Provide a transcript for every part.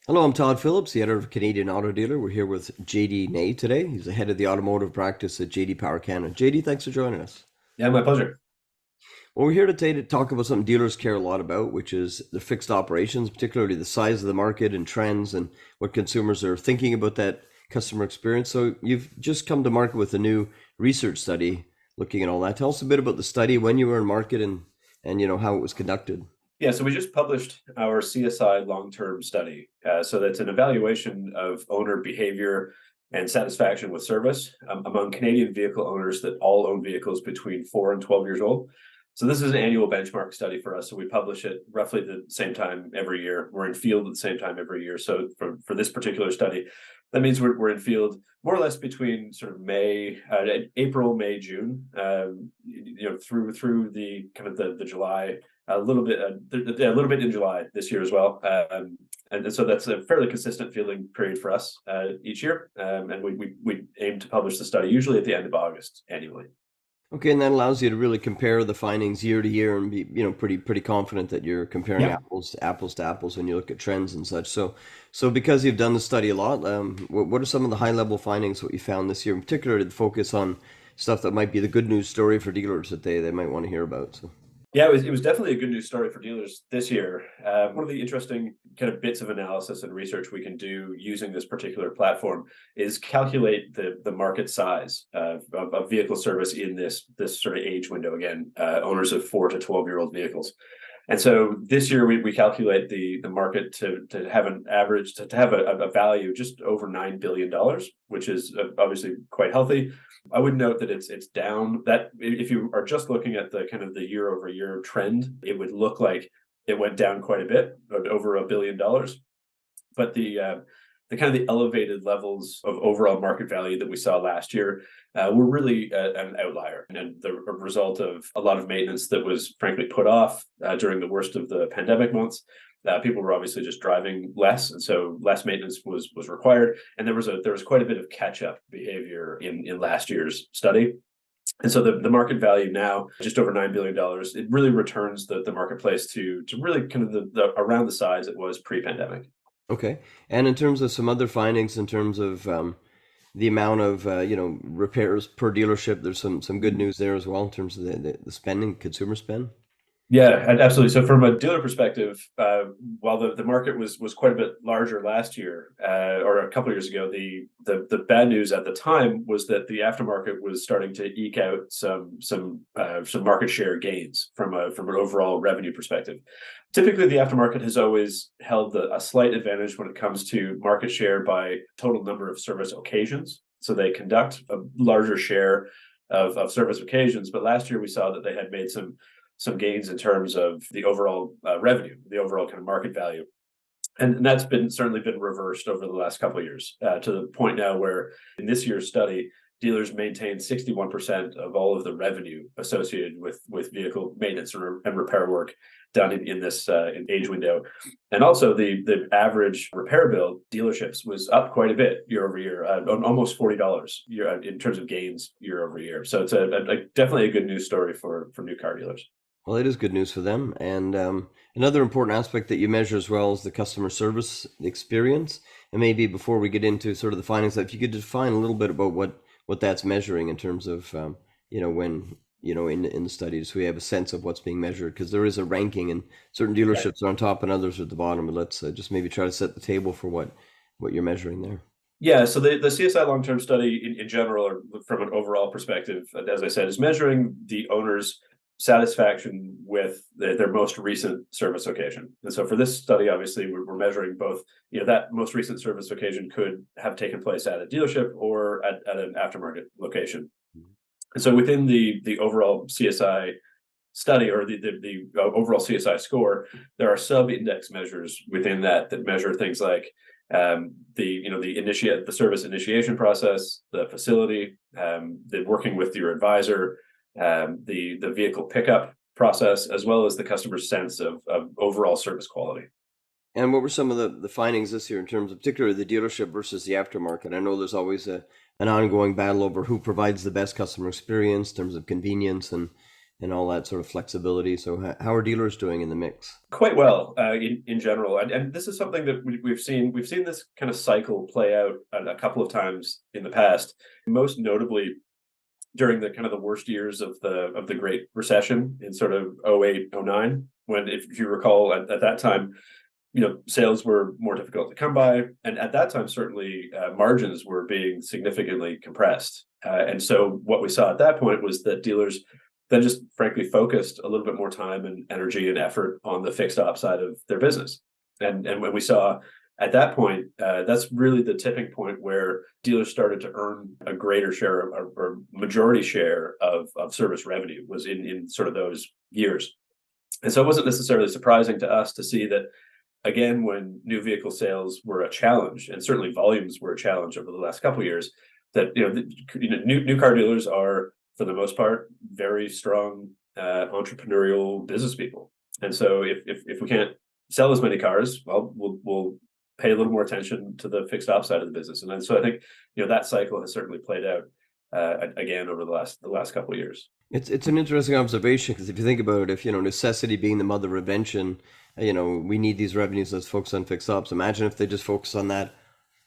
Hello, I'm Todd Phillips, the editor of Canadian Auto Dealer. We're here with JD Ney today. He's the head of the Automotive Practice at JD Power Canada. JD, thanks for joining us. Yeah, my pleasure. Well, we're here today to talk about something dealers care a lot about, which is the fixed operations, particularly the size of the market and trends and what consumers are thinking about that customer experience. So you've just come to market with a new research study looking at all that. Tell us a bit about the study, when you were in market and how it was conducted. Yeah, so we just published our CSI long-term study. So that's an evaluation of owner behavior and satisfaction with service among Canadian vehicle owners that all own vehicles between 4 and 12 years old. So this is an annual benchmark study for us. So we publish it roughly the same time every year. We're in field at the same time every year. So for this particular study, that means we're in field more or less between sort of April, May, June, through the kind of the July, a little bit in July this year as well. And so that's a fairly consistent fielding period for us each year. And we aim to publish the study usually at the end of August annually. Okay, and that allows you to really compare the findings year to year and be, pretty confident that you're comparing Yeah. apples to apples when you look at trends and such. So because you've done the study a lot, what are some of the high level findings what you found this year, in particular to focus on stuff that might be the good news story for dealers that they might want to hear about? So. Yeah, it was definitely a good news story for dealers this year. One of the interesting kind of bits of analysis and research we can do using this particular platform is calculate the market size of vehicle service in this sort of age window. Again, owners of 4 to 12-year-old vehicles. And so this year we calculate the market to have an average to have a value just over $9 billion, which is obviously quite healthy. I would note that it's down. That if you are just looking at the kind of the year over year trend, it would look like it went down quite a bit, over $1 billion. But the kind of the elevated levels of overall market value that we saw last year were really an outlier and the result of a lot of maintenance that was frankly put off during the worst of the pandemic months. People were obviously just driving less, and so less maintenance was required. And there was quite a bit of catch-up behavior in last year's study. And so the market value now, just over $9 billion, it really returns the marketplace to really kind of the around the size it was pre-pandemic. Okay, and in terms of some other findings, in terms of the amount of repairs per dealership, there's some good news there as well in terms of the spending, consumer spend. Yeah, absolutely. So from a dealer perspective, while the market was quite a bit larger last year or a couple of years ago, the bad news at the time was that the aftermarket was starting to eke out some market share gains from an overall revenue perspective. Typically, the aftermarket has always held a slight advantage when it comes to market share by total number of service occasions. So they conduct a larger share of service occasions. But last year we saw that they had made some gains in terms of the overall revenue, the overall kind of market value. And that's certainly been reversed over the last couple of years to the point now where in this year's study, dealers maintain 61% of all of the revenue associated with vehicle maintenance and repair work done in this in age window. And also the average repair bill dealerships was up quite a bit year over year, almost $40 in terms of gains year over year. So it's definitely a good news story for new car dealers. Well, it is good news for them. And another important aspect that you measure as well is the customer service experience. And maybe before we get into sort of the findings, if you could define a little bit about what that's measuring in terms of, when, in the studies, so we have a sense of what's being measured, because there is a ranking and certain Right. dealerships are on top and others are at the bottom. But let's just maybe try to set the table for what you're measuring there. Yeah, so the CSI long-term study in general, or from an overall perspective, as I said, is measuring the owner's satisfaction with their most recent service occasion. And so for this study, obviously, we're measuring both, that most recent service occasion could have taken place at a dealership or at an aftermarket location. And so within the overall CSI study or the overall CSI score, there are sub-index measures within that measure things like the service initiation process, the facility, the working with your advisor, the vehicle pickup process, as well as the customer's sense of overall service quality. And what were some of the findings this year in terms of particularly the dealership versus the aftermarket? I know there's always an ongoing battle over who provides the best customer experience in terms of convenience and all that sort of flexibility. So how are dealers doing in the mix? Quite well in general, and this is something that we've seen. We've seen this kind of cycle play out a couple of times in the past, most notably during the kind of the worst years of the Great Recession in sort of 08, 09, when, if you recall, at that time, sales were more difficult to come by, and at that time, certainly margins were being significantly compressed. And so what we saw at that point was that dealers then just frankly focused a little bit more time and energy and effort on the fixed op side of their business. And when we saw at that point, that's really the tipping point where dealers started to earn a greater share or majority share of service revenue was in sort of those years. And so it wasn't necessarily surprising to us to see that, again, when new vehicle sales were a challenge, and certainly volumes were a challenge over the last couple of years, that new car dealers are, for the most part, very strong entrepreneurial business people. And so if we can't sell as many cars, well, we'll pay a little more attention to the fixed op side of the business. And so I think that cycle has certainly played out again over the last couple of years. It's an interesting observation, because if you think about it, if necessity being the mother of invention, we need these revenues, let's focus on fixed ops. Imagine if they just focus on that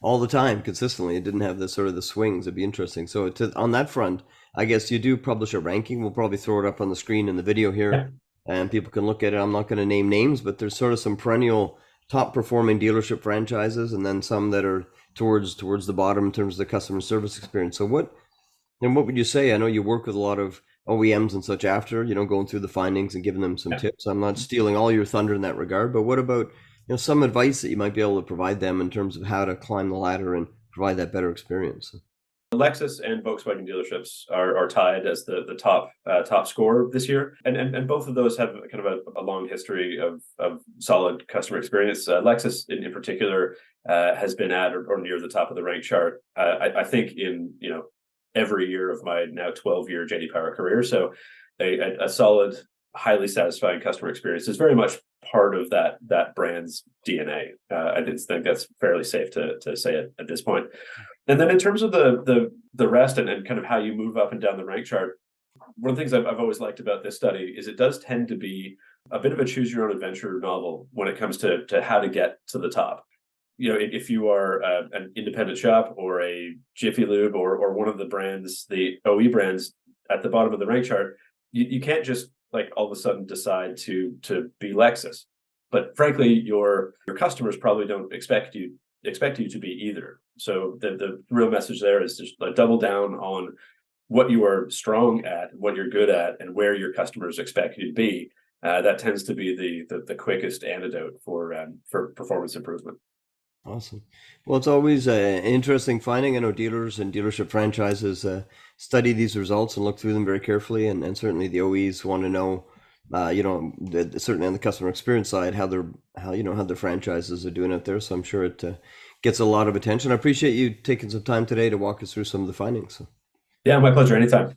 all the time consistently. It didn't have the sort of the swings. It'd be interesting. So on that front, I guess you do publish a ranking. We'll probably throw it up on the screen in the video here, Yeah. and people can look at it. I'm not going to name names, but there's sort of some perennial top performing dealership franchises, and then some that are towards the bottom in terms of the customer service experience. So what would you say? I know you work with a lot of OEMs and such after, going through the findings and giving them some tips. I'm not stealing all your thunder in that regard, but what about, some advice that you might be able to provide them in terms of how to climb the ladder and provide that better experience? Lexus and Volkswagen dealerships are tied as the top scorer this year, and both of those have kind of a long history of solid customer experience. Lexus in particular has been at or near the top of the rank chart. I think in every year of my now 12-year JD Power career. So a solid, highly satisfying customer experience is very much part of that brand's DNA. I think that's fairly safe to say it at this point. And then in terms of the rest and kind of how you move up and down the rank chart, one of the things I've always liked about this study is it does tend to be a bit of a choose your own adventure novel when it comes to how to get to the top. If you are an independent shop or a Jiffy Lube or one of the brands, the OE brands at the bottom of the rank chart, you can't just like all of a sudden decide to be Lexus. But frankly, your customers probably don't expect you to be either. So the real message there is just double down on what you are strong at, what you're good at, and where your customers expect you to be. That tends to be the quickest antidote for performance improvement. Awesome. Well, it's always an interesting finding. I know dealers and dealership franchises study these results and look through them very carefully, and certainly the OEs want to know, certainly on the customer experience side, how their franchises are doing out there. So I'm sure it gets a lot of attention. I appreciate you taking some time today to walk us through some of the findings. Yeah, my pleasure. Anytime.